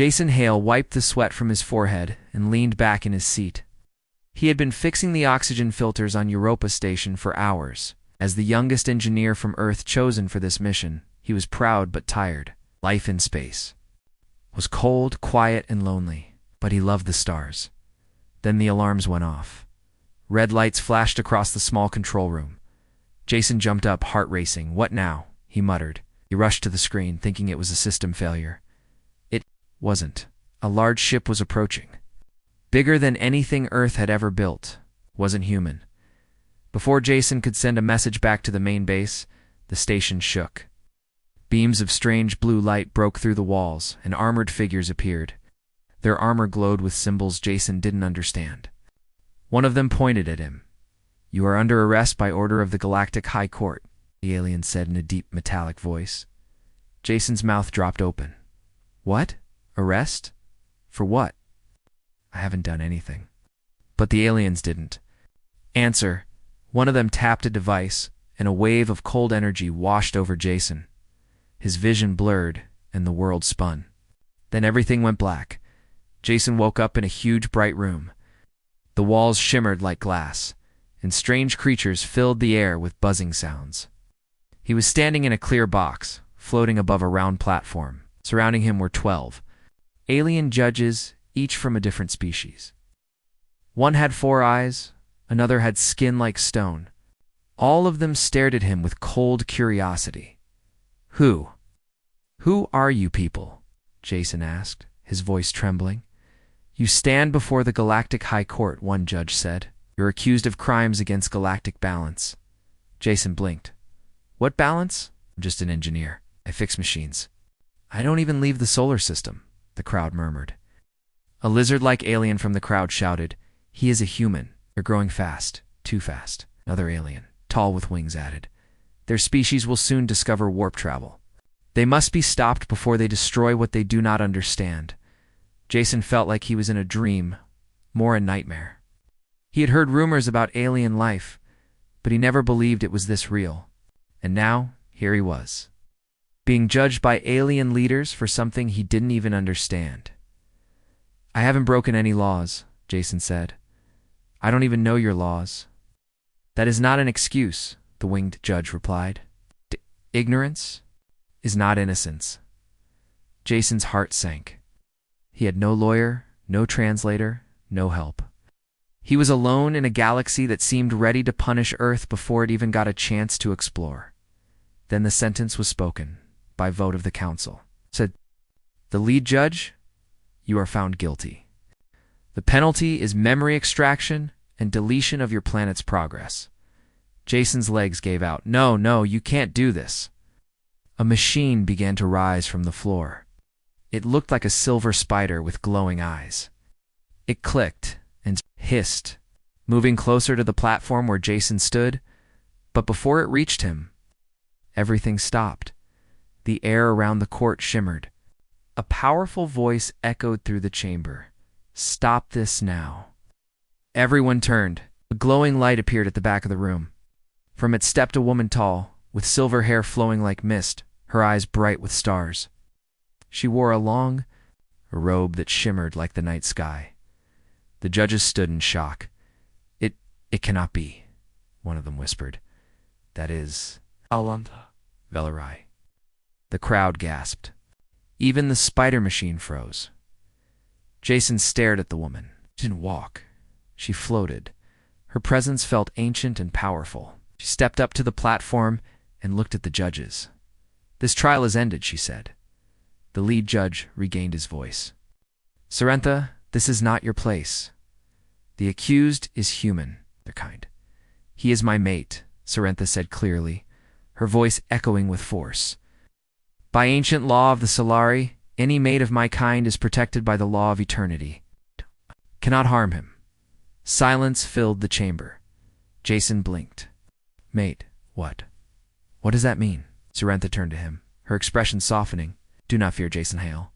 Jason Hale wiped the sweat from his forehead and leaned back in his seat. He had been fixing the oxygen filters on Europa Station for hours. As the youngest engineer from Earth chosen for this mission, he was proud but tired. Life in space was cold, quiet, and lonely, but he loved the stars. Then the alarms went off. Red lights flashed across the small control room. Jason jumped up, heart racing. "What now?" he muttered. He rushed to the screen, thinking it was a system failure. It wasn't. A large ship was approaching. Bigger than anything Earth had ever built. Wasn't human. Before Jason could send a message back to the main base, the station shook. Beams of strange blue light broke through the walls, and armored figures appeared. Their armor glowed with symbols Jason didn't understand. One of them pointed at him. "You are under arrest by order of the Galactic High Court," the alien said in a deep, metallic voice. Jason's mouth dropped open. "What? Arrest? For what?" "I haven't done anything." But the aliens didn't. "Answer." One of them tapped a device, and a wave of cold energy washed over Jason. His vision blurred, and the world spun. Then everything went black. Jason woke up in a huge, bright room. The walls shimmered like glass, and strange creatures filled the air with buzzing sounds. He was standing in a clear box, floating above a round platform. Surrounding him were 12 alien judges, each from a different species. One had 4 eyes, another had skin like stone. All of them stared at him with cold curiosity. Who are you people?" Jason asked, his voice trembling. "You stand before the Galactic High Court," one judge said. "You're accused of crimes against galactic balance." Jason blinked. "What balance? I'm just an engineer. I fix machines." "I don't even leave the solar system," the crowd murmured. A lizard-like alien from the crowd shouted, "He is a human. They're growing fast. Too fast." Another alien, tall with wings, added, "Their species will soon discover warp travel. They must be stopped before they destroy what they do not understand." Jason felt like he was in a dream, more a nightmare. He had heard rumors about alien life, but he never believed it was this real. And now, here he was, being judged by alien leaders for something he didn't even understand. "I haven't broken any laws," Jason said. "I don't even know your laws." "That is not an excuse," the winged judge replied. "Ignorance is not innocence." Jason's heart sank. He had no lawyer, no translator, no help. He was alone in a galaxy that seemed ready to punish Earth before it even got a chance to explore. Then the sentence was spoken, by vote of the council. Said, "The lead judge, you are found guilty. The penalty is memory extraction and deletion of your planet's progress." Jason's legs gave out. No, you can't do this." A machine began to rise from the floor. It looked like a silver spider with glowing eyes. It clicked and hissed, moving closer to the platform where Jason stood, but before it reached him, everything stopped. The air around the court shimmered. A powerful voice echoed through the chamber. "Stop this now." Everyone turned. A glowing light appeared at the back of the room. From it stepped a woman tall, with silver hair flowing like mist, her eyes bright with stars. She wore a robe that shimmered like the night sky. The judges stood in shock. It cannot be," one of them whispered. "That is Alanta Velarai." The crowd gasped. Even the spider machine froze. Jason stared at the woman. She didn't walk. She floated. Her presence felt ancient and powerful. She stepped up to the platform and looked at the judges. "This trial is ended," she said. The lead judge regained his voice. "Sarentha, this is not your place. The accused is human. They're kind. He is my mate," Sarentha said clearly, her voice echoing with force. "By ancient law of the Solari, any mate of my kind is protected by the law of eternity. Cannot harm him." Silence filled the chamber. Jason blinked. "Mate, what? What does that mean?" Sarentha turned to him, her expression softening. "Do not fear, Jason Hale.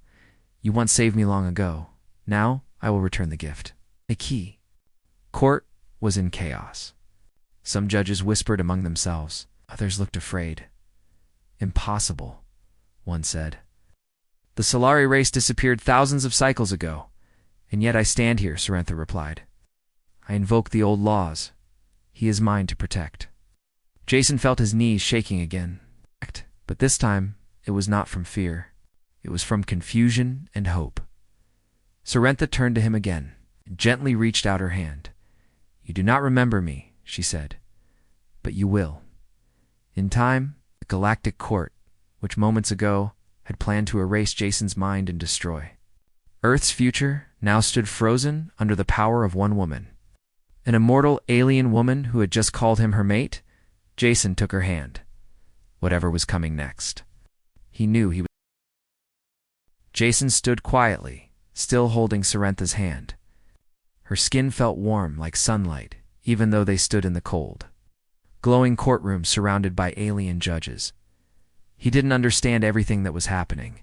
You once saved me long ago. Now I will return the gift. A key." Court was in chaos. Some judges whispered among themselves. Others looked afraid. "Impossible," one said. The Solari race disappeared thousands of cycles ago, and yet I stand here, Sorrentha replied. I invoke the old laws. He is mine to protect. Jason felt his knees shaking again. But this time, it was not from fear. It was from confusion and hope. Sorrentha turned to him again and gently reached out her hand. You do not remember me, she said, but you will. In time, the Galactic Court, which moments ago had planned to erase Jason's mind and destroy Earth's future, now stood frozen under the power of one woman. An immortal alien woman who had just called him her mate. Jason took her hand. Whatever was coming next, he knew he was. Jason stood quietly, still holding Sorrentha's hand. Her skin felt warm like sunlight, even though they stood in the cold. Glowing courtroom surrounded by alien judges. He didn't understand everything that was happening.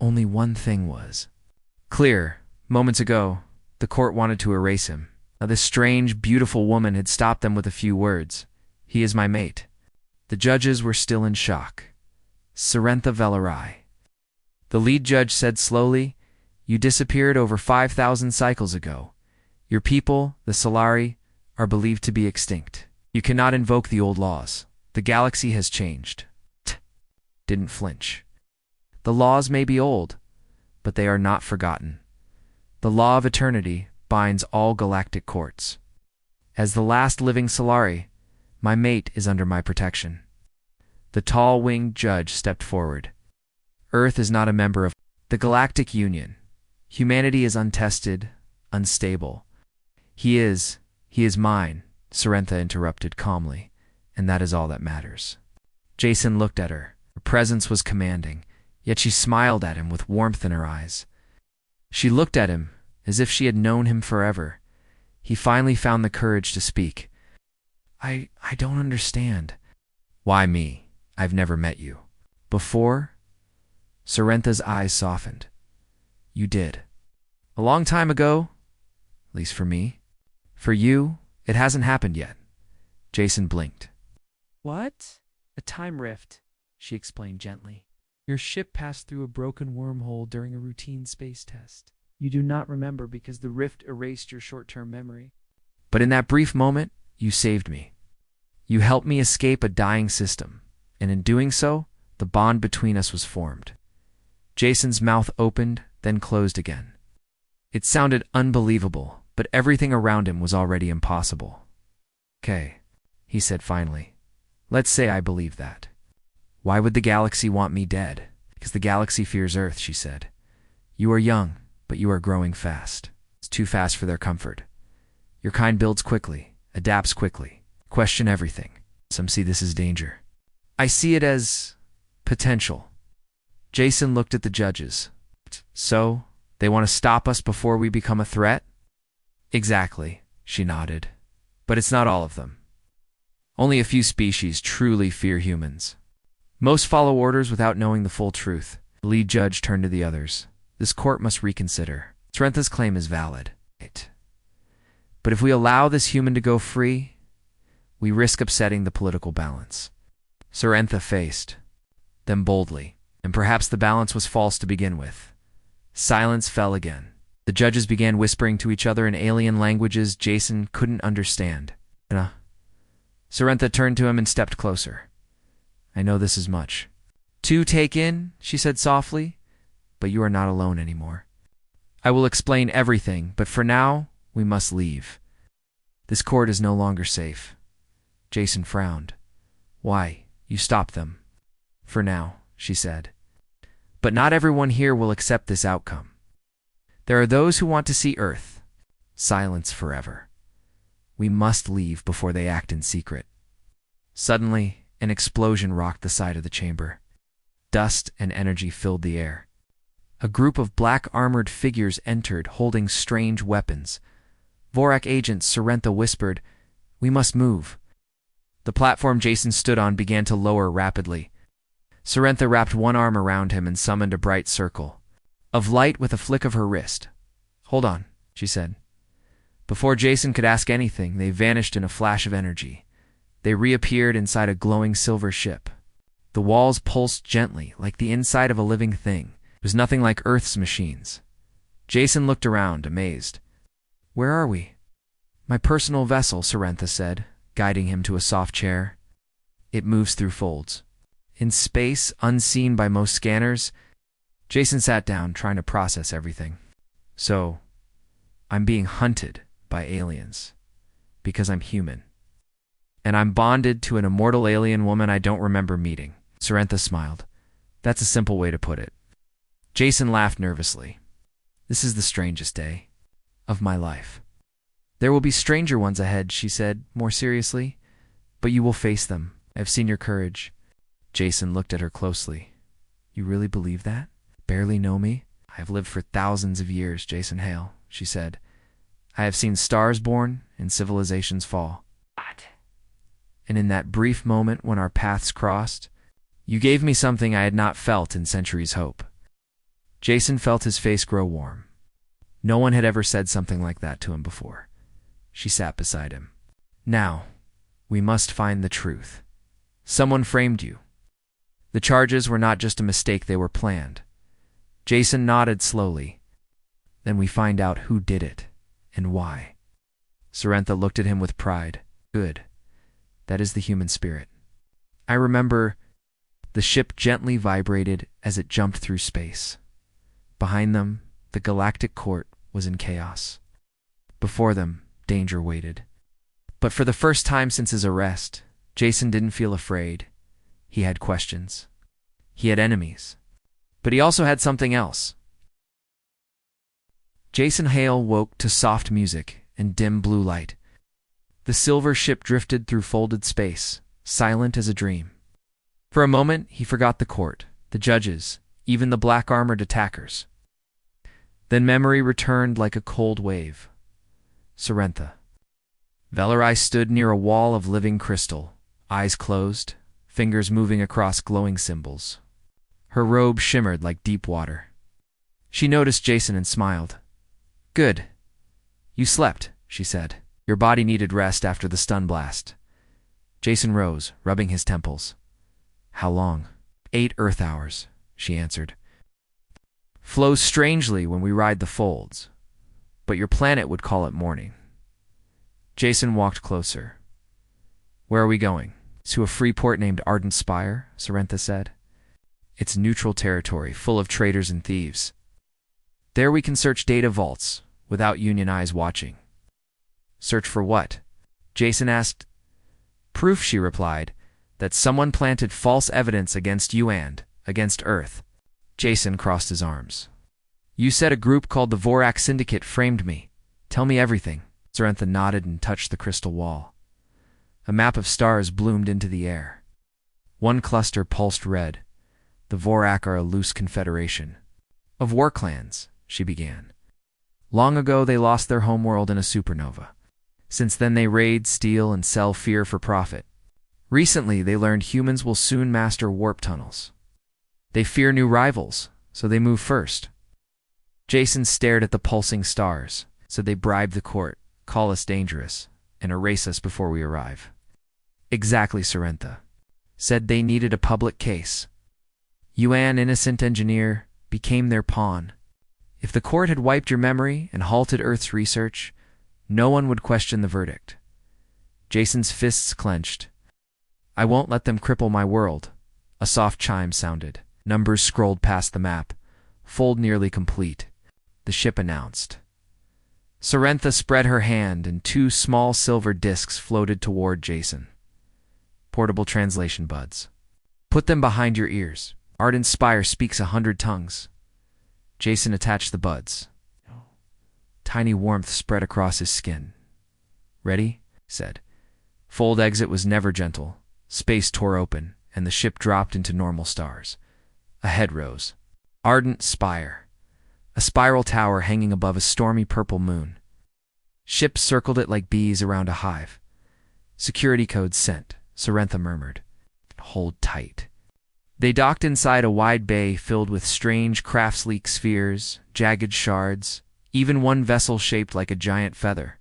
Only one thing was clear. Moments ago, the court wanted to erase him. Now this strange, beautiful woman had stopped them with a few words. He is my mate. The judges were still in shock. Sorrentha Velarai. The lead judge said slowly, you disappeared over 5,000 cycles ago. Your people, the Solari, are believed to be extinct. You cannot invoke the old laws. The galaxy has changed. Didn't flinch. The laws may be old, but they are not forgotten. The law of eternity binds all galactic courts. As the last living Solari, my mate is under my protection. The tall-winged judge stepped forward. Earth is not a member of the Galactic Union. Humanity is untested, unstable. He is mine, Sorrentha interrupted calmly, and that is all that matters. Jason looked at her. Her presence was commanding, yet she smiled at him with warmth in her eyes. She looked at him as if she had known him forever. He finally found the courage to speak. I don't understand. Why me? I've never met you. Before? Sorrentha's eyes softened. You did. A long time ago, at least for me. For you, it hasn't happened yet. Jason blinked. What? A time rift, she explained gently. Your ship passed through a broken wormhole during a routine space test. You do not remember because the rift erased your short-term memory. But in that brief moment, you saved me. You helped me escape a dying system, and in doing so, the bond between us was formed. Jason's mouth opened, then closed again. It sounded unbelievable, but everything around him was already impossible. Okay, he said finally. Let's say I believe that. Why would the galaxy want me dead? Because the galaxy fears Earth, she said. You are young, but you are growing fast. It's too fast for their comfort. Your kind builds quickly, adapts quickly, question everything. Some see this as danger. I see it as potential. Jason looked at the judges. So, they want to stop us before we become a threat? Exactly, she nodded. But it's not all of them. Only a few species truly fear humans. Most follow orders without knowing the full truth. The lead judge turned to the others. This court must reconsider. Sorrentha's claim is valid. But if we allow this human to go free, we risk upsetting the political balance. Sorrentha faced them boldly, and perhaps the balance was false to begin with. Silence fell again. The judges began whispering to each other in alien languages Jason couldn't understand. Sorrentha turned to him and stepped closer. I know this is much to take in, she said softly, but you are not alone anymore. I will explain everything, but for now, we must leave. This court is no longer safe. Jason frowned. Why? You stopped them. For now, she said. But not everyone here will accept this outcome. There are those who want to see Earth. Silence forever. We must leave before they act in secret. Suddenly, an explosion rocked the side of the chamber. Dust and energy filled the air. A group of black-armored figures entered, holding strange weapons. Vorak agent Sorrentha whispered, We must move. The platform Jason stood on began to lower rapidly. Sorrentha wrapped one arm around him and summoned a bright circle of light with a flick of her wrist. Hold on, she said. Before Jason could ask anything, they vanished in a flash of energy. They reappeared inside a glowing silver ship. The walls pulsed gently, like the inside of a living thing, It was nothing like Earth's machines. Jason looked around, amazed. "Where are we?" "My personal vessel," Sorrentha said, guiding him to a soft chair. "It moves through folds. In space, unseen by most scanners." Jason sat down, trying to process everything. "So, I'm being hunted by aliens. Because I'm human. And I'm bonded to an immortal alien woman I don't remember meeting." Sorrentha smiled. "That's a simple way to put it." Jason laughed nervously. "This is the strangest day of my life." "There will be stranger ones ahead," she said, more seriously. "But you will face them. I've seen your courage." Jason looked at her closely. "You really believe that? Barely know me?" "I have lived for thousands of years, Jason Hale," she said. "I have seen stars born and civilizations fall. And in that brief moment when our paths crossed, you gave me something I had not felt in centuries' hope." Jason felt his face grow warm. No one had ever said something like that to him before. She sat beside him. "Now, we must find the truth. Someone framed you. The charges were not just a mistake, they were planned." Jason nodded slowly. "Then we find out who did it, and why." Sorrentha looked at him with pride. "Good. That is the human spirit." "I remember." The ship gently vibrated as it jumped through space. Behind them, the Galactic court was in chaos. Before them, danger waited. But for the first time since his arrest, Jason didn't feel afraid. He had questions. He had enemies. But he also had something else. Jason Hale woke to soft music and dim blue light. The silver ship drifted through folded space, silent as a dream. For a moment, he forgot the court, the judges, even the black-armored attackers. Then memory returned like a cold wave. Sorrentha. Valerai stood near a wall of living crystal, eyes closed, fingers moving across glowing symbols. Her robe shimmered like deep water. She noticed Jason and smiled. "Good. You slept," she said. "Your body needed rest after the stun blast." Jason rose, rubbing his temples. "How long?" 8 Earth hours, she answered. "Flows strangely when we ride the folds, but your planet would call it morning." Jason walked closer. "Where are we going?" "To a free port named Ardent Spire," Sorrentha said. "It's neutral territory, full of traitors and thieves. There we can search data vaults, without Union eyes watching." "Search for what?" Jason asked. "Proof," she replied, "that someone planted false evidence against you and against Earth." Jason crossed his arms. "You said a group called the Vorak Syndicate framed me. Tell me everything." Sorrentha nodded and touched the crystal wall. A map of stars bloomed into the air. One cluster pulsed red. "The Vorak are a loose confederation of war clans," she began. "Long ago they lost their homeworld in a supernova. Since then they raid, steal, and sell fear for profit. Recently they learned humans will soon master warp tunnels. They fear new rivals, so they move first." Jason stared at the pulsing stars. "So they bribe the court, call us dangerous, and erase us before we arrive." "Exactly," Sorrentha said. "They needed a public case. Yuan, innocent engineer, became their pawn. If the court had wiped your memory and halted Earth's research, no one would question the verdict." Jason's fists clenched. "I won't let them cripple my world." A soft chime sounded. Numbers scrolled past the map. "Fold nearly complete," the ship announced. Sorrentha spread her hand and 2 small silver discs floated toward Jason. "Portable translation buds. Put them behind your ears. Ardent Spire speaks 100 tongues." Jason attached the buds. Tiny warmth spread across his skin. "Ready?" he said. Fold exit was never gentle. Space tore open, and the ship dropped into normal stars. A head rose. Ardent Spire. A spiral tower hanging above a stormy purple moon. Ships circled it like bees around a hive. "Security code sent," Sorrentha murmured. "Hold tight." They docked inside a wide bay filled with strange craftsleak spheres, jagged shards, even one vessel shaped like a giant feather.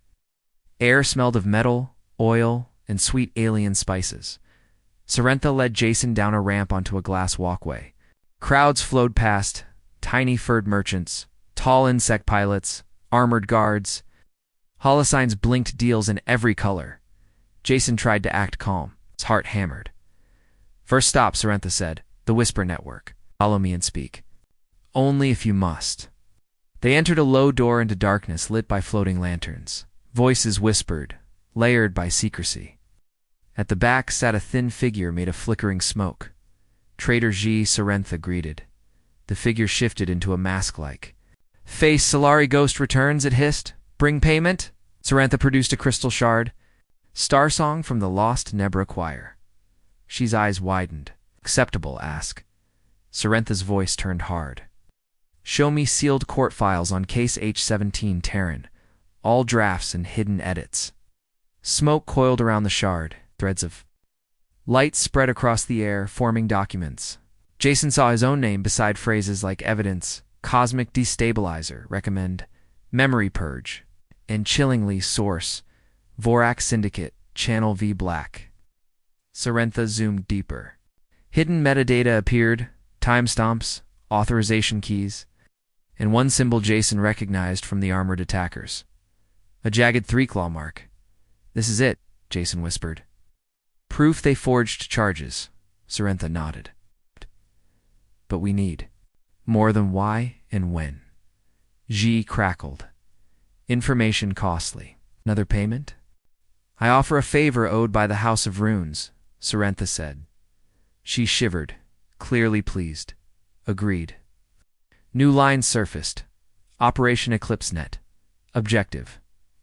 Air smelled of metal, oil, and sweet alien spices. Sorrentha led Jason down a ramp onto a glass walkway. Crowds flowed past, tiny furred merchants, tall insect pilots, armored guards. Holosigns blinked deals in every color. Jason tried to act calm, his heart hammered. First stop, Sorrentha said, the Whisper Network. Follow me and speak. Only if you must. They entered a low door into darkness lit by floating lanterns. Voices whispered, layered by secrecy. At the back sat a thin figure made of flickering smoke. Trader G. Sorrentha greeted. The figure shifted into a mask-like. Face Solari Ghost returns, it hissed. Bring payment? Sorrentha produced a crystal shard. Star Song from the Lost Nebra Choir. She's eyes widened. Acceptable, ask. Sorrentha's voice turned hard. Show me sealed court files on case H17 Terran. All drafts and hidden edits. Smoke coiled around the shard. Threads of light spread across the air, forming documents. Jason saw his own name beside phrases like evidence, cosmic destabilizer, recommend, memory purge, and chillingly source, Vorak Syndicate, Channel V Black. Sorrentha zoomed deeper. Hidden metadata appeared, timestamps, authorization keys, and one symbol Jason recognized from the armored attackers. A jagged three-claw mark. This is it, Jason whispered. Proof they forged charges, Sorrentha nodded. But we need more than why and when. G crackled. Information costly. Another payment? I offer a favor owed by the House of Runes, Sorrentha said. She shivered, clearly pleased. Agreed. New lines surfaced. Operation EclipseNet. Objective.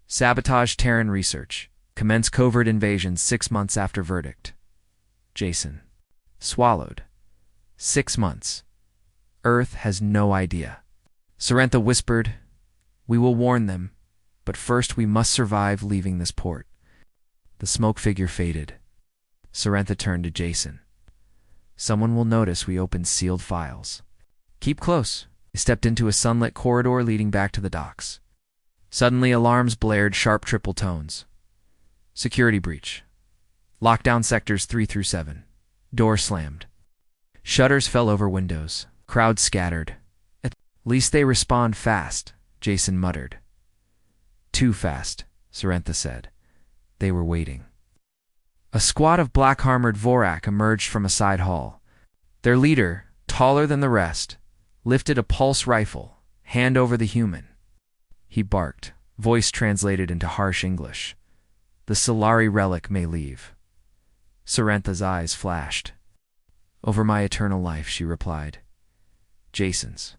Sabotage Terran research. Commence covert invasion 6 months after verdict. Jason. Swallowed. 6 months. Earth has no idea. Sorrentha whispered, We will warn them, but first we must survive leaving this port. The smoke figure faded. Sorrentha turned to Jason. Someone will notice we opened sealed files. Keep close. They stepped into a sunlit corridor leading back to the docks. Suddenly alarms blared sharp triple tones. Security breach. Lockdown sectors 3 through 7. Door slammed. Shutters fell over windows. Crowd scattered. At least they respond fast, Jason muttered. Too fast, Sorrentha said. They were waiting. A squad of black-armored Vorak emerged from a side hall. Their leader, taller than the rest, lifted a pulse rifle, hand over the human. He barked, voice translated into harsh English. The Solari relic may leave. Sorrentha's eyes flashed. Over my eternal life, she replied. Jason's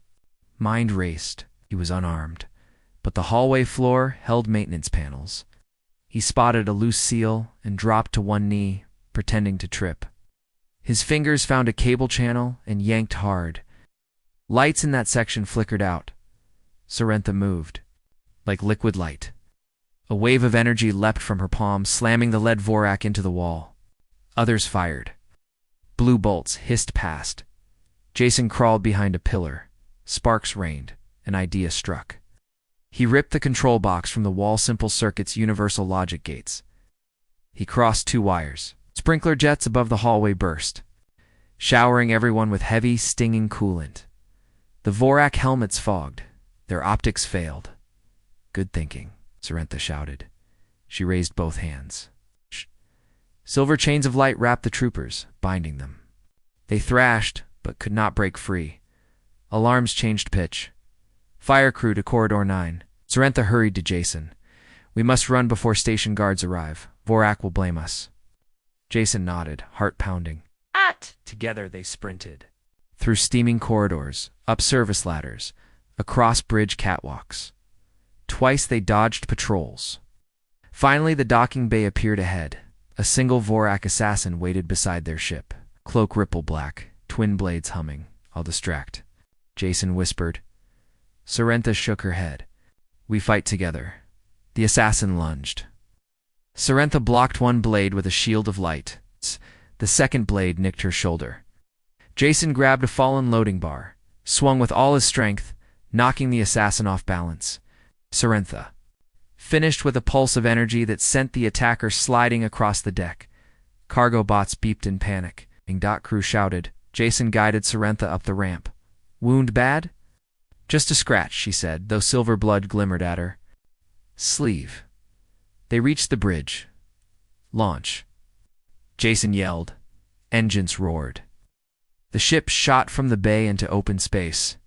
mind raced. He was unarmed, but the hallway floor held maintenance panels. He spotted a loose seal and dropped to one knee, pretending to trip. His fingers found a cable channel and yanked hard. Lights in that section flickered out. Sorrentha moved, like liquid light. A wave of energy leapt from her palm, slamming the lead Vorak into the wall. Others fired. Blue bolts hissed past. Jason crawled behind a pillar. Sparks rained. An idea struck. He ripped the control box from the wall simple circuit's universal logic gates. He crossed 2 wires. Sprinkler jets above the hallway burst, showering everyone with heavy, stinging coolant. The Vorak helmets fogged. Their optics failed. Good thinking, Sorrentha shouted. She raised both hands. Shh. Silver chains of light wrapped the troopers, binding them. They thrashed, but could not break free. Alarms changed pitch. Fire crew to Corridor 9. Sorrentha hurried to Jason. We must run before station guards arrive. Vorak will blame us. Jason nodded, heart pounding. Together they sprinted. Through steaming corridors, up service ladders, across bridge catwalks. Twice they dodged patrols. Finally the docking bay appeared ahead. A single Vorak assassin waited beside their ship. Cloak ripple black, twin blades humming. I'll distract. Jason whispered. Sorrentha shook her head. We fight together. The assassin lunged. Sorrentha blocked one blade with a shield of light. The second blade nicked her shoulder. Jason grabbed a fallen loading bar, swung with all his strength, knocking the assassin off balance. Sorrentha finished with a pulse of energy that sent the attacker sliding across the deck. Cargo bots beeped in panic. Crew shouted. Jason guided Sorrentha up the ramp. Wound bad? Just a scratch, she said, though silver blood glimmered at her sleeve. They reached the bridge. Launch. Jason yelled. Engines roared. The ship shot from the bay into open space.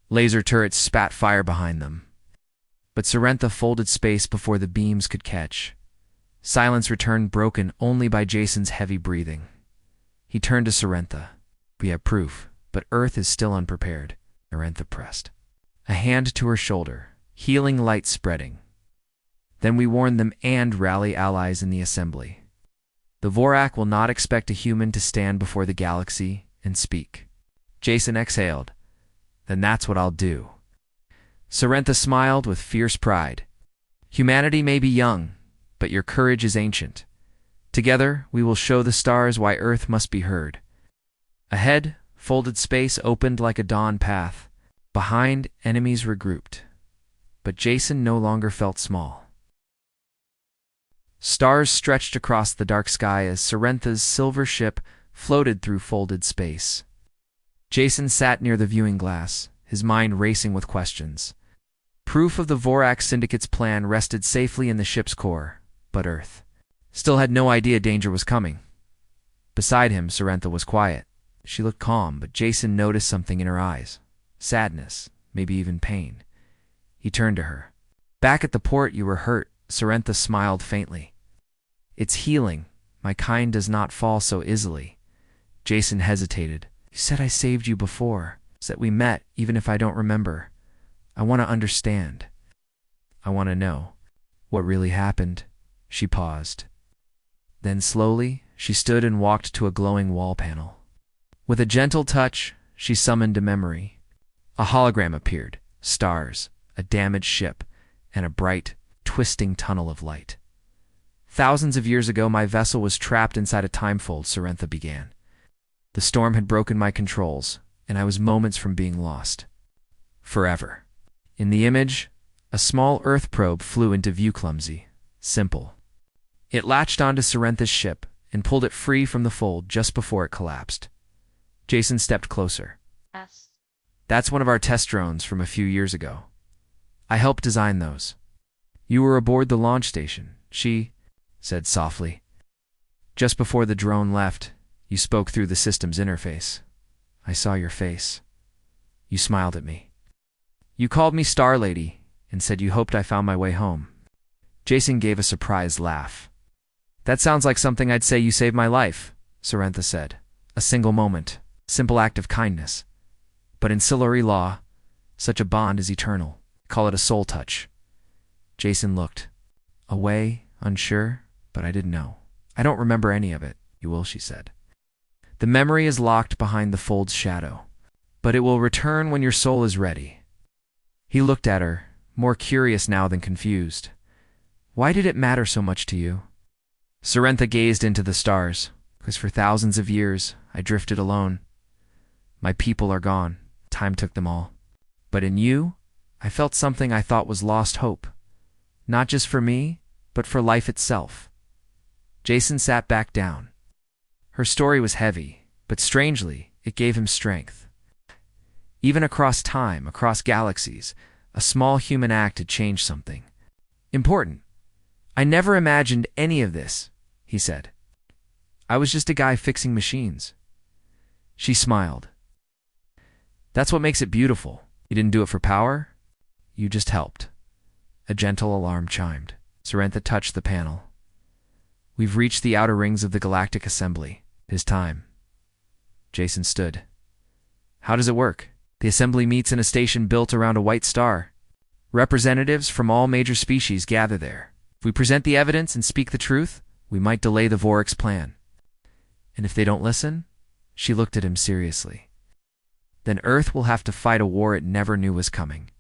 Laser turrets spat fire behind them. But Sorrentha folded space before the beams could catch. Silence returned, broken only by Jason's heavy breathing. He turned to Sorrentha. We have proof, but Earth is still unprepared. Sorrentha pressed a hand to her shoulder, healing light spreading. Then we warn them and rally allies in the assembly. The Vorak will not expect a human to stand before the galaxy and speak. Jason exhaled. Then that's what I'll do. Sorrentha smiled with fierce pride. Humanity may be young, but your courage is ancient. Together, we will show the stars why Earth must be heard. Ahead, folded space opened like a dawn path. Behind, enemies regrouped. But Jason no longer felt small. Stars stretched across the dark sky as Sorrentha's silver ship floated through folded space. Jason sat near the viewing glass, his mind racing with questions. Proof of the Vorak Syndicate's plan rested safely in the ship's core, but Earth still had no idea danger was coming. Beside him, Sorrentha was quiet. She looked calm, but Jason noticed something in her eyes. Sadness, maybe even pain. He turned to her. Back at the port, you were hurt. Sorrentha smiled faintly. It's healing. My kind does not fall so easily. Jason hesitated. You said I saved you before. That we met, even if I don't remember. I want to understand. I want to know what really happened. She paused. Then slowly, she stood and walked to a glowing wall panel. With a gentle touch, she summoned a memory. A hologram appeared, stars, a damaged ship, and a bright, twisting tunnel of light. Thousands of years ago, my vessel was trapped inside a timefold, Sorrentha began. The storm had broken my controls, and I was moments from being lost. Forever. In the image, a small Earth probe flew into view, clumsy, simple. It latched onto Sorrentha's ship and pulled it free from the fold just before it collapsed. Jason stepped closer. Yes. That's one of our test drones from a few years ago. I helped design those. You were aboard the launch station, she said softly. Just before the drone left, you spoke through the system's interface. I saw your face. You smiled at me. You called me Star Lady and said you hoped I found my way home. Jason gave a surprised laugh. That sounds like something I'd say. You saved my life, Sorrentha said. A single moment, simple act of kindness. But in Siluri law, such a bond is eternal. Call it a soul touch. Jason looked away, unsure, but I didn't know. I don't remember any of it. You will, she said. The memory is locked behind the fold's shadow, but it will return when your soul is ready. He looked at her, more curious now than confused. Why did it matter so much to you? Sorrentha gazed into the stars, because for thousands of years I drifted alone. My people are gone. Time took them all. But in you, I felt something I thought was lost hope. Not just for me, but for life itself. Jason sat back down. Her story was heavy, but strangely, it gave him strength. Even across time, across galaxies, a small human act had changed something. Important. I never imagined any of this, he said. I was just a guy fixing machines. She smiled. That's what makes it beautiful. You didn't do it for power. You just helped. A gentle alarm chimed. Sorrentha touched the panel. We've reached the outer rings of the Galactic Assembly. It is time. Jason stood. How does it work? The assembly meets in a station built around a white star. Representatives from all major species gather there. If we present the evidence and speak the truth, we might delay the Vorac's plan. And if they don't listen? She looked at him seriously. Then Earth will have to fight a war it never knew was coming.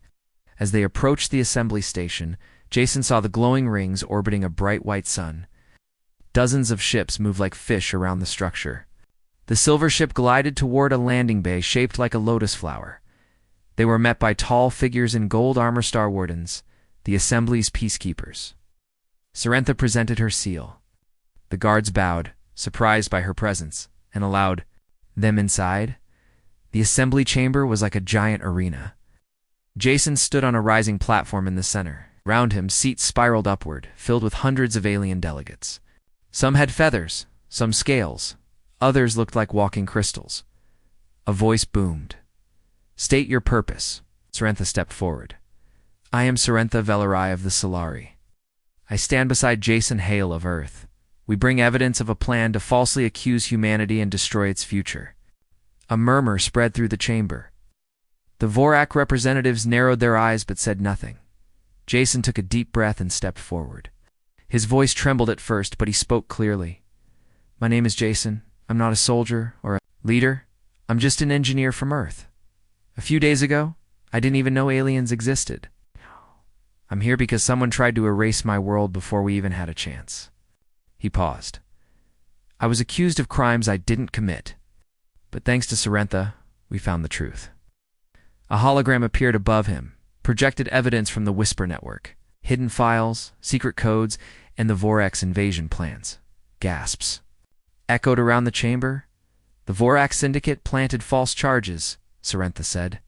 As they approached the assembly station, Jason saw the glowing rings orbiting a bright white sun. Dozens of ships moved like fish around the structure. The silver ship glided toward a landing bay shaped like a lotus flower. They were met by tall figures in gold armor, Star Wardens, the assembly's peacekeepers. Sorrentha presented her seal. The guards bowed, surprised by her presence, and allowed them inside. The assembly chamber was like a giant arena. Jason stood on a rising platform in the center. Round him, seats spiraled upward, filled with hundreds of alien delegates. Some had feathers, some scales. Others looked like walking crystals. A voice boomed. "State your purpose." Sarantha stepped forward. "I am Sarantha Velarai of the Solari. I stand beside Jason Hale of Earth. We bring evidence of a plan to falsely accuse humanity and destroy its future." A murmur spread through the chamber. The Vorak representatives narrowed their eyes but said nothing. Jason took a deep breath and stepped forward. His voice trembled at first, but he spoke clearly. "My name is Jason. I'm not a soldier or a leader. I'm just an engineer from Earth. A few days ago, I didn't even know aliens existed. I'm here because someone tried to erase my world before we even had a chance." He paused. "I was accused of crimes I didn't commit. But thanks to Sarantha, we found the truth." A hologram appeared above him, projected evidence from the Whisper Network, hidden files, secret codes, and the Vorax invasion plans. Gasps echoed around the chamber. "The Vorax Syndicate planted false charges," Sarantha said.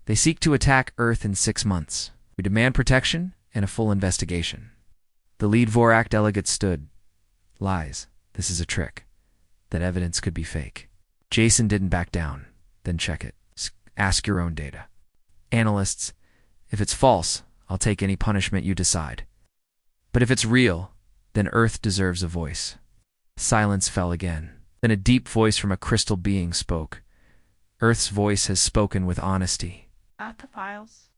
"They seek to attack Earth in 6 months. We demand protection and a full investigation." The lead Vorak delegate stood. "Lies. This is a trick. That evidence could be fake." Jason didn't back down. "Then check it. Ask your own data. Analysts, if it's false, I'll take any punishment you decide. But if it's real, then Earth deserves a voice." Silence fell again. Then a deep voice from a crystal being spoke. "Earth's voice has spoken with honesty. Got the files?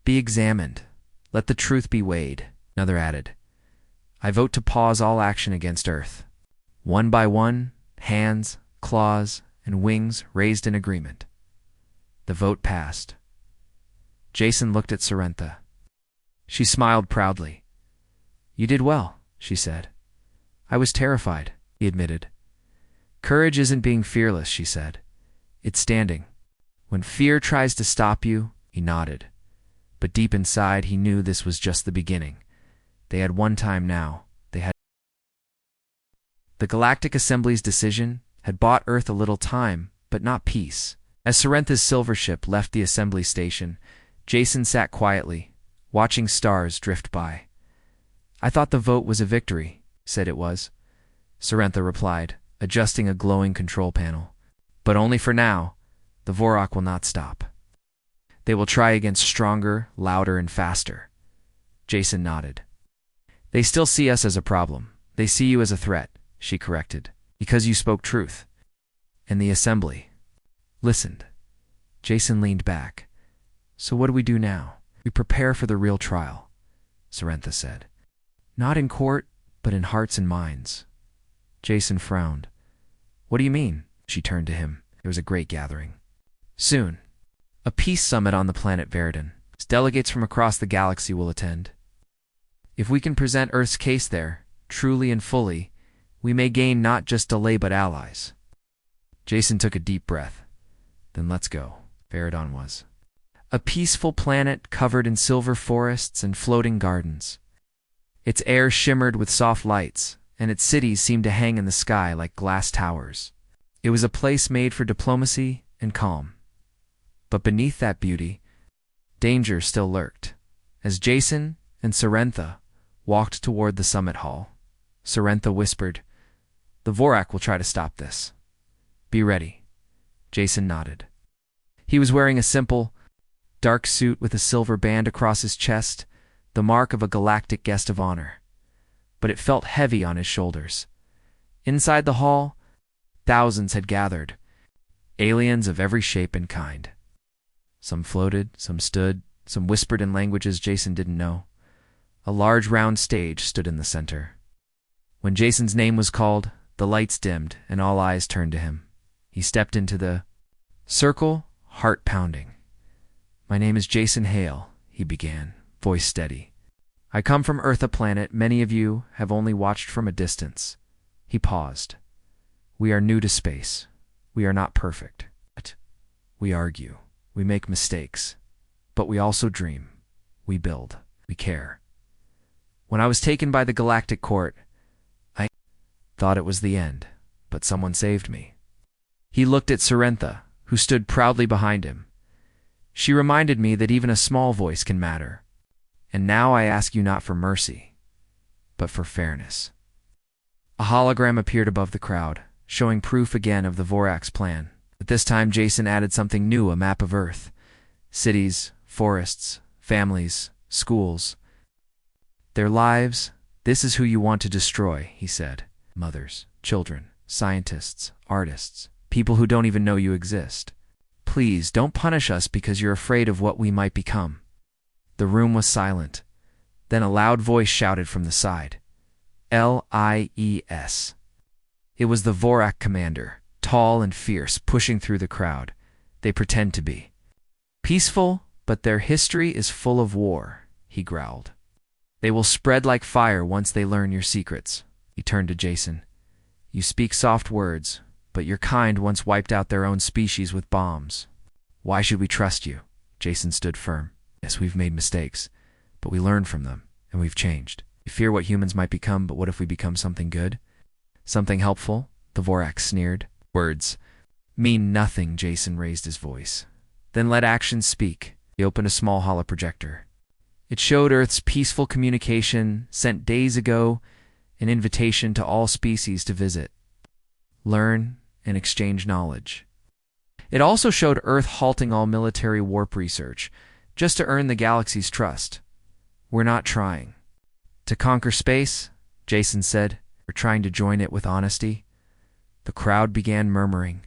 Be examined. Let the truth be weighed." Another added, "I vote to pause all action against Earth." One by one, hands, claws, and wings raised in agreement. The vote passed. Jason looked at Sarantha. She smiled proudly. "You did well," she said. "I was terrified," he admitted. "Courage isn't being fearless," she said. "It's standing. When fear tries to stop you," he nodded. But deep inside, he knew this was just the beginning. They had one time now. They had. The Galactic Assembly's decision had bought Earth a little time, but not peace. As Sarantha's silver ship left the assembly station, Jason sat quietly, watching stars drift by. "I thought the vote was a victory," said it was. Sarantha replied, adjusting a glowing control panel. "But only for now. The Vorak will not stop. They will try against stronger, louder, and faster." Jason nodded. "They still see us as a problem. They see you as a threat," she corrected, "because you spoke truth." And the assembly listened. Jason leaned back. "So what do we do now?" "We prepare for the real trial," Sarantha said. "Not in court, but in hearts and minds." Jason frowned. "What do you mean?" She turned to him. There was a great gathering. "Soon. A peace summit on the planet Veridan. Delegates from across the galaxy will attend. If we can present Earth's case there, truly and fully, we may gain not just delay but allies." Jason took a deep breath. "Then let's go." Veridan was a peaceful planet covered in silver forests and floating gardens. Its air shimmered with soft lights, and its cities seemed to hang in the sky like glass towers. It was a place made for diplomacy and calm. But beneath that beauty, danger still lurked. As Jason and Sarantha walked toward the summit hall, Sarantha whispered, "The Vorak will try to stop this. Be ready." Jason nodded. He was wearing a simple, dark suit with a silver band across his chest, the mark of a galactic guest of honor. But it felt heavy on his shoulders. Inside the hall, thousands had gathered, aliens of every shape and kind. Some floated, some stood, some whispered in languages Jason didn't know. A large round stage stood in the center. When Jason's name was called, the lights dimmed and all eyes turned to him. He stepped into the circle, heart pounding. "My name is Jason Hale," he began, voice steady. "I come from Earth, a planet many of you have only watched from a distance." He paused. "We are new to space. We are not perfect. We argue. We make mistakes. But we also dream. We build. We care. When I was taken by the Galactic Court, I thought it was the end, but someone saved me." He looked at Sarantha, who stood proudly behind him. She reminded me that even a small voice can matter. And now I ask you not for mercy, but for fairness. A hologram appeared above the crowd, showing proof again of the Vorax plan. But this time Jason added something new, a map of Earth. Cities, forests, families, schools. Their lives, this is who you want to destroy, he said. Mothers, children, scientists, artists, people who don't even know you exist. Please, don't punish us because you're afraid of what we might become. The room was silent. Then a loud voice shouted from the side. LIES. It was the Vorak commander, tall and fierce, pushing through the crowd. They pretend to be peaceful, but their history is full of war, he growled. They will spread like fire once they learn your secrets. He turned to Jason. You speak soft words, but your kind once wiped out their own species with bombs. Why should we trust you? Jason stood firm. Yes, we've made mistakes, but we learned from them, and we've changed. We fear what humans might become, but what if we become something good? Something helpful? The Vorax sneered. Words mean nothing, Jason raised his voice. Then let actions speak. He opened a small holoprojector. It showed Earth's peaceful communication sent days ago, an invitation to all species to visit, learn, and exchange knowledge. It also showed Earth halting all military warp research, just to earn the galaxy's trust. We're not trying to conquer space, Jason said. We're trying to join it with honesty. The crowd began murmuring.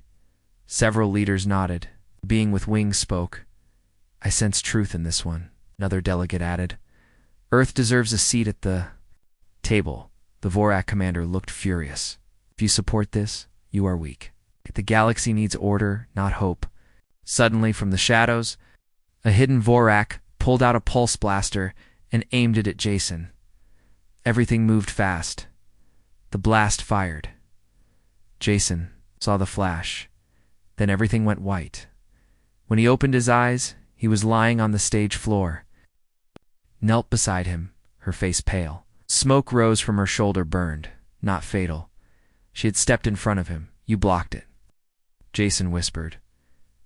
Several leaders nodded. The being with wings spoke. I sense truth in this one, another delegate added. Earth deserves a seat at the table. The Vorak commander looked furious. If you support this, you are weak. The galaxy needs order, not hope. Suddenly, from the shadows, a hidden Vorak pulled out a pulse blaster and aimed it at Jason. Everything moved fast. The blast fired. Jason saw the flash. Then everything went white. When he opened his eyes, he was lying on the stage floor. Knelt beside him, her face pale. Smoke rose from her shoulder, burned, not fatal. She had stepped in front of him. You blocked it. Jason whispered.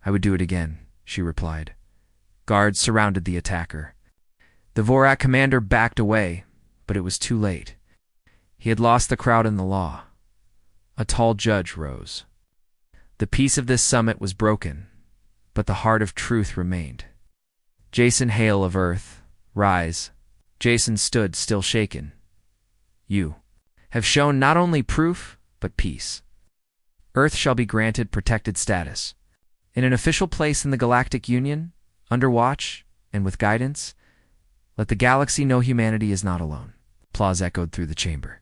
I would do it again, she replied. Guards surrounded the attacker. The Vorak commander backed away, but it was too late. He had lost the crowd in the law. A tall judge rose. The peace of this summit was broken, but the heart of truth remained. Jason Hale of Earth, rise. Jason stood, still shaken. You have shown not only proof, but peace. Earth shall be granted protected status. In an official place in the Galactic Union, under watch, and with guidance, let the galaxy know humanity is not alone. Applause echoed through the chamber.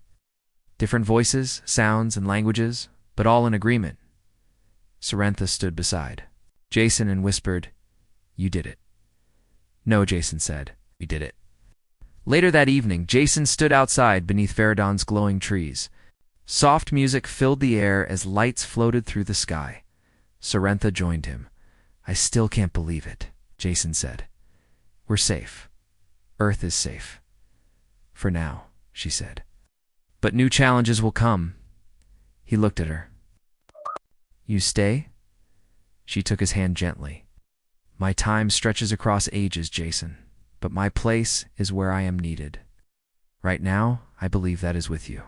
Different voices, sounds, and languages, but all in agreement. Sorrentha stood beside Jason and whispered, You did it. No, Jason said, We did it. Later that evening, Jason stood outside beneath Veridon's glowing trees. Soft music filled the air as lights floated through the sky. Sorrentha joined him. I still can't believe it, Jason said. We're safe. Earth is safe. For now, she said. But new challenges will come. He looked at her. You stay? She took his hand gently. My time stretches across ages, Jason, but my place is where I am needed. Right now, I believe that is with you.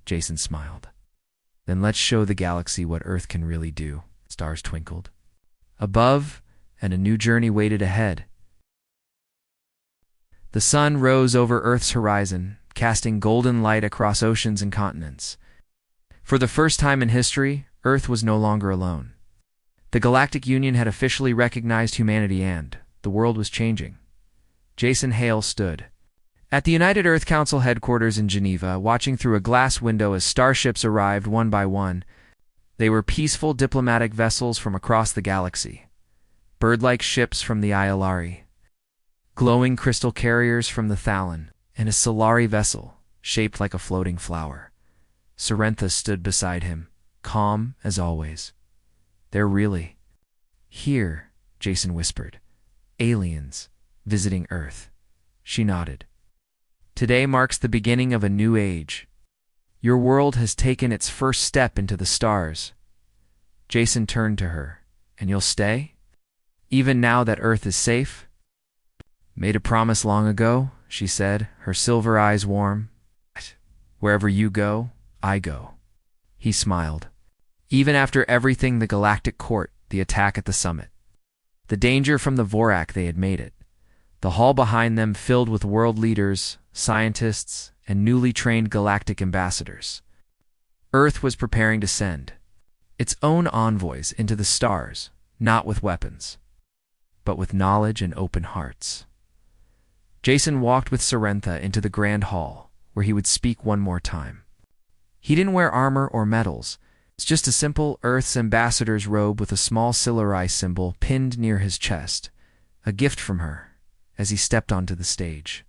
Jason smiled. Then let's show the galaxy what Earth can really do. Stars twinkled above, and a new journey waited ahead. The sun rose over Earth's horizon, casting golden light across oceans and continents. For the first time in history, Earth was no longer alone. The Galactic Union had officially recognized humanity and the world was changing. Jason Hale stood at the United Earth Council headquarters in Geneva, watching through a glass window as starships arrived one by one. They were peaceful diplomatic vessels from across the galaxy, bird-like ships from the Iolari, glowing crystal carriers from the Thalon, and a Solari vessel shaped like a floating flower. Sorrentha stood beside him, calm as always. They're really here, Jason whispered. Aliens visiting Earth. She nodded. Today marks the beginning of a new age. Your world has taken its first step into the stars. Jason turned to her. And you'll stay? even now that Earth is safe? Made a promise long ago, she said, her silver eyes warm. Wherever you go, I go. He smiled. Even after everything, the Galactic Court, the attack at the summit, the danger from the Vorak, they had made it. The hall behind them filled with world leaders, scientists, and newly trained galactic ambassadors. Earth was preparing to send its own envoys into the stars, not with weapons, but with knowledge and open hearts. Jason walked with Sorrentha into the grand hall, where he would speak one more time. He didn't wear armor or medals. It's just a simple Earth's ambassador's robe with a small Siluri symbol pinned near his chest, a gift from her, as he stepped onto the stage.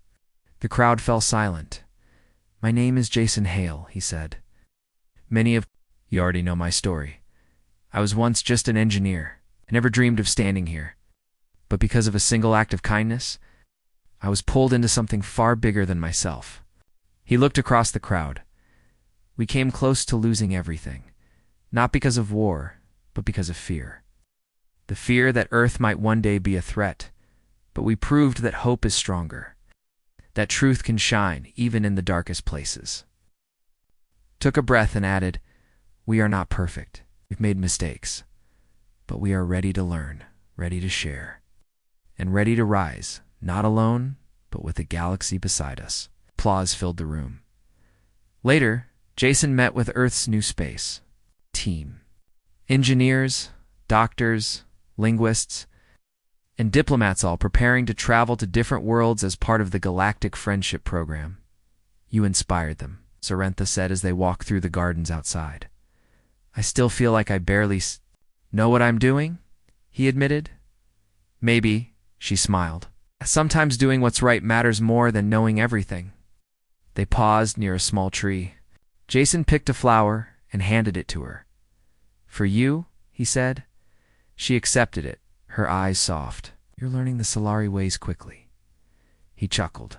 The crowd fell silent. My name is Jason Hale, he said. Many of you already know my story. I was once just an engineer. I never dreamed of standing here. But because of a single act of kindness, I was pulled into something far bigger than myself. He looked across the crowd. We came close to losing everything, not because of war, but because of fear. The fear that Earth might one day be a threat, but we proved that hope is stronger, that truth can shine even in the darkest places. Took a breath and added, we are not perfect. We've made mistakes, but we are ready to learn, ready to share, and ready to rise, not alone, but with a galaxy beside us. Applause filled the room. Later, Jason met with Earth's new space team. Engineers, doctors, linguists, and diplomats all preparing to travel to different worlds as part of the Galactic Friendship Program. You inspired them, Sorrentha said as they walked through the gardens outside. I still feel like I barely know what I'm doing, he admitted. Maybe, she smiled. Sometimes doing what's right matters more than knowing everything. They paused near a small tree. Jason picked a flower and handed it to her. For you, he said. She accepted it, her eyes soft. You're learning the Solari ways quickly. He chuckled.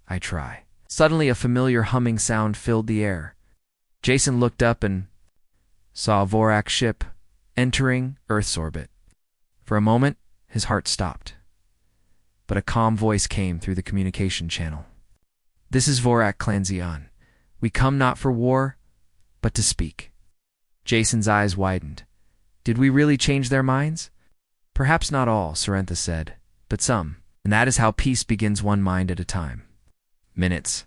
I try. Suddenly a familiar humming sound filled the air. Jason looked up and saw a Vorak ship entering Earth's orbit. For a moment, his heart stopped. But a calm voice came through the communication channel. This is Vorak Clan Xian. We come not for war, but to speak. Jason's eyes widened. Did we really change their minds? Perhaps not all, Sorrentha said, but some. And that is how peace begins, one mind at a time. Minutes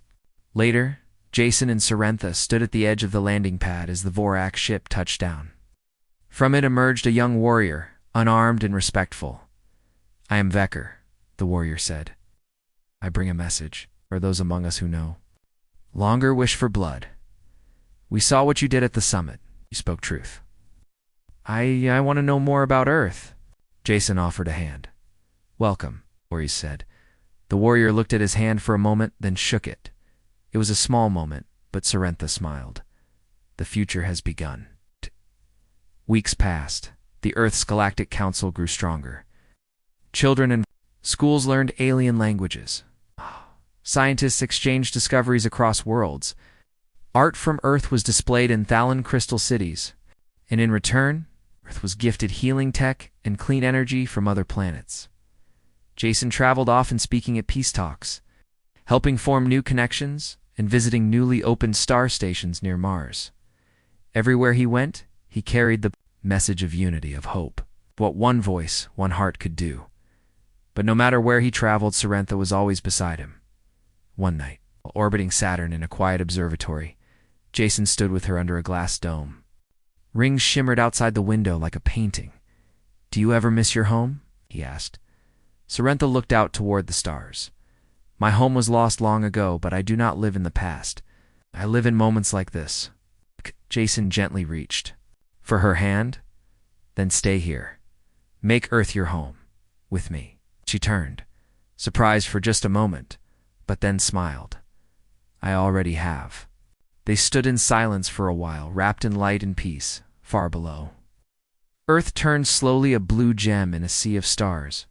later, Jason and Sorrentha stood at the edge of the landing pad as the Vorak ship touched down. From it emerged a young warrior, unarmed and respectful. I am Vecker, the warrior said. I bring a message, for those among us who know. Longer wish for blood. We saw what you did at the summit. You spoke truth. I want to know more about Earth. Jason offered a hand. Welcome, warrior said. The warrior looked at his hand for a moment, then shook it. It was a small moment, but Sorrentha smiled. The future has begun. Weeks passed. The Earth's Galactic Council grew stronger. Children and schools learned alien languages. Scientists exchanged discoveries across worlds. Art from Earth was displayed in Thalan crystal cities, and in return, Earth was gifted healing tech and clean energy from other planets. Jason traveled often speaking at peace talks, helping form new connections and visiting newly opened star stations near Mars. Everywhere he went, he carried the message of unity, of hope, what one voice, one heart could do. But no matter where he traveled, Sorrentha was always beside him. One night, while orbiting Saturn in a quiet observatory, Jason stood with her under a glass dome. Rings shimmered outside the window like a painting. Do you ever miss your home? He asked. Sorrentha looked out toward the stars. My home was lost long ago, but I do not live in the past. I live in moments like this. Jason gently reached for her hand. Then stay here. Make Earth your home. With me. She turned, surprised for just a moment, but then smiled. I already have. They stood in silence for a while, wrapped in light and peace, far below. Earth turned slowly a blue gem in a sea of stars,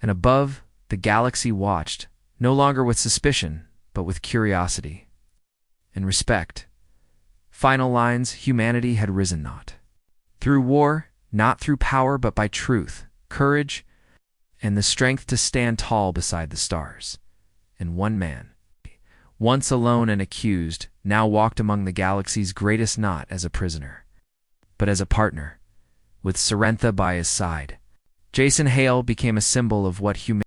and above, the galaxy watched, no longer with suspicion, but with curiosity and respect. Final lines, humanity had risen not through war, not through power, but by truth, courage, and the strength to stand tall beside the stars. And one man, once alone and accused, now walked among the galaxy's greatest not as a prisoner, but as a partner, with Cerentha by his side. Jason Hale became a symbol of what humanity